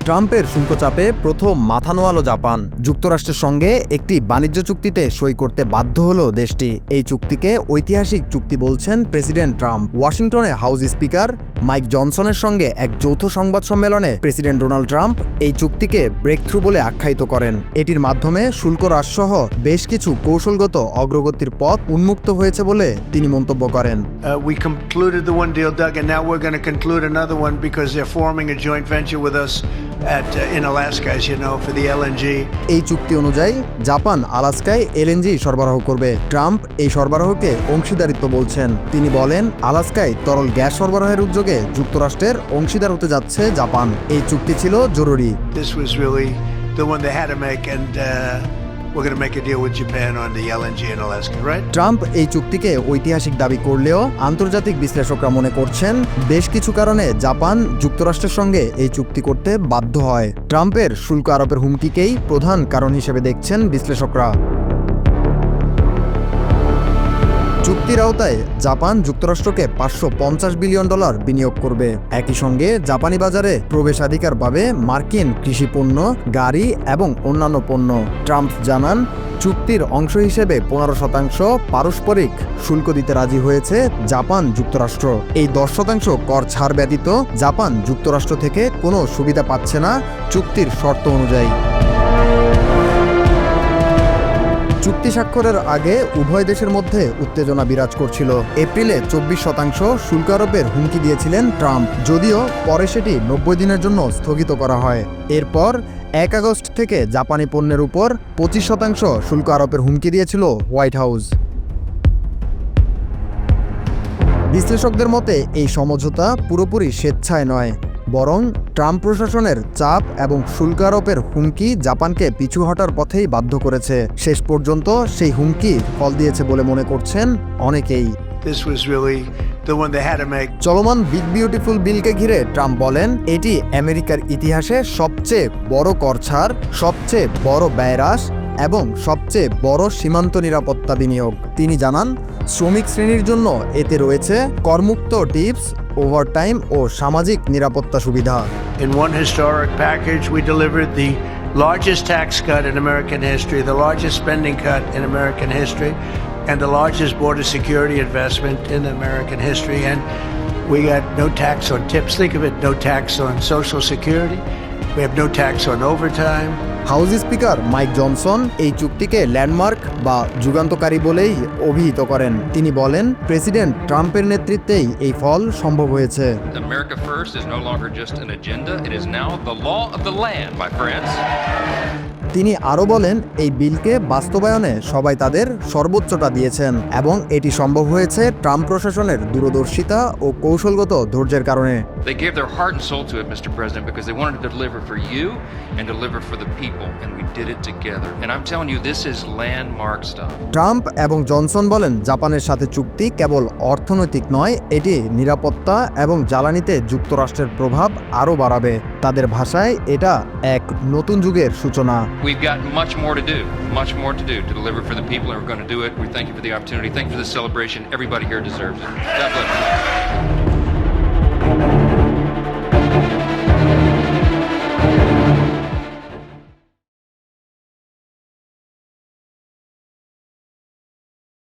ট্রাম্পের শুল্ক চাপে প্রথম মাথা নোয়ালো জাপান। যুক্তরাষ্ট্রের সঙ্গে একটি বাণিজ্য চুক্তিতে সই করতে বাধ্য হলো দেশটি। এই চুক্তিকে ঐতিহাসিক চুক্তি বলছেন প্রেসিডেন্ট ট্রাম্প। ওয়াশিংটনে হাউস স্পিকার মাইক জনসনের সঙ্গে এক যৌথ সংবাদ সম্মেলনে প্রেসিডেন্ট ডোনাল্ড ট্রাম্প এই চুক্তিকে ব্রেকথ্রু বলে আখ্যায়িত করেন। এটির মাধ্যমে শুল্ক হ্রাসসহ বেশ কিছু কৌশলগত অগ্রগতির পথ উন্মুক্ত হয়েছে বলে তিনি মন্তব্য করেন। We concluded the one deal, Doug, and now we're going to conclude another one because they're forming a joint venture with us in Alaska, as you know, for the LNG. এই চুক্তি অনুযায়ী জাপান আলাস্কায় এলএনজি সরবরাহ করবে। Trump এই সরবরাহকে অংশীদারিত্ব বলছেন। তিনি বলেন, আলাস্কায় তরল গ্যাস সরবরাহের উদ্যোগে যুক্তরাষ্ট্রের অংশীদার হতে যাচ্ছে জাপান। এই চুক্তি ছিল জরুরি। This was really the one they had to make, and we're going to make a deal with Japan on the LNG in Alaska, right? Trump এই চুক্তিকে ঐতিহাসিক দাবি করলেও আন্তর্জাতিক বিশ্লেষকরা মনে করছেন বেশ কিছু কারণে জাপান যুক্তরাষ্ট্রের সঙ্গে এই চুক্তি করতে বাধ্য হয়। ট্রাম্পের শুল্ক আরোপের হুমকিকেই প্রধান কারণ হিসেবে দেখছেন বিশ্লেষকরা। চুক্তির আওতায় জাপান যুক্তরাষ্ট্রকে $550 বিলিয়ন বিনিয়োগ করবে। একই সঙ্গে জাপানি বাজারে প্রবেশাধিকার পাবে মার্কিন কৃষিপণ্য, গাড়ি এবং অন্যান্য পণ্য। ট্রাম্প জানান, চুক্তির অংশ হিসেবে 15% পারস্পরিক শুল্ক দিতে রাজি হয়েছে জাপান যুক্তরাষ্ট্র। এই 10% কর ছাড় ব্যতীত জাপান যুক্তরাষ্ট্র থেকে কোনো সুবিধা পাচ্ছে না চুক্তির শর্ত অনুযায়ী। চুক্তি স্বাক্ষরের আগে উভয় দেশের মধ্যে উত্তেজনা বিরাজ করছিল। এপ্রিলে 24% শুল্ক আরোপের হুমকি দিয়েছিলেন ট্রাম্প, যদিও পরে সেটি 90 দিনের জন্য স্থগিত করা হয়। এরপর 1 আগস্ট থেকে জাপানি পণ্যের উপর 25% শুল্ক আরোপের হুমকি দিয়েছিল হোয়াইট হাউস। বিশ্লেষকদের মতে এই সমঝোতা পুরোপুরি স্বেচ্ছায় নয়, বরং ট্রাম্প প্রশাসনের চাপ এবং শুল্ক আরোপের হুমকি জাপানকে পিছু হটার পথেই বাধ্য করেছে। শেষ পর্যন্ত সেই হুমকি ফল দিয়েছে বলে মনে করছেন অনেকেই। This was really the one they had to make. চলমান বিগ বিউটিফুল বিলকে ঘিরে ট্রাম্প বলেন, এটি আমেরিকার ইতিহাসে সবচেয়ে বড় কর ছাড়, সবচেয়ে বড় ব্যয় হ্রাস এবং সবচেয়ে বড় সীমান্ত নিরাপত্তা বিনিয়োগ। তিনি জানান, শ্রমিক শ্রেণীর জন্য এতে রয়েছে করমুক্ত টিপস, ওভারটাইম ও সামাজিক নিরাপত্তা সুবিধা। In one historic package, we delivered the largest tax cut in American history, the largest spending cut in American history, and the largest border security investment in American history. And we got no tax on tips. Think of it, no tax on Social Security. We have no tax on overtime. House speaker mic Johnson এই চুক্তিকে landmark বা যুগান্তকারী বলেই অভিহিত করেন। তিনি বলেন, president ট্রাম্পের নেতৃত্বেই এই ফল সম্ভব হয়েছে। America First is no longer just an agenda, it is now the law of the land, my friends. তিনি আরও বলেন, এই বিলকে বাস্তবায়নে সবাই তাদের সর্বোচ্চটা দিয়েছেন এবং এটি সম্ভব হয়েছে ট্রাম্প প্রশাসনের দূরদর্শিতা ও কৌশলগত ধৈর্যের কারণে। They gave their heart and soul to it, Mr. President, because they wanted to deliver for you and deliver for the people, and we did it together. And I'm telling you, this is landmark stuff. Trump এবং Johnson বলেন, জাপানের সাথে চুক্তি কেবল অর্থনৈতিক নয়, এটি নিরাপত্তা এবং জ্বালানিতে যুক্তরাষ্ট্রের প্রভাব আরও বাড়াবে। তাদের ভাষায় এটা এক নতুন যুগের সূচনা। We've got much more to do to deliver for the people, and we're going to do it. We thank you for the opportunity. Thank you for the celebration. Everybody here deserves it. God bless you.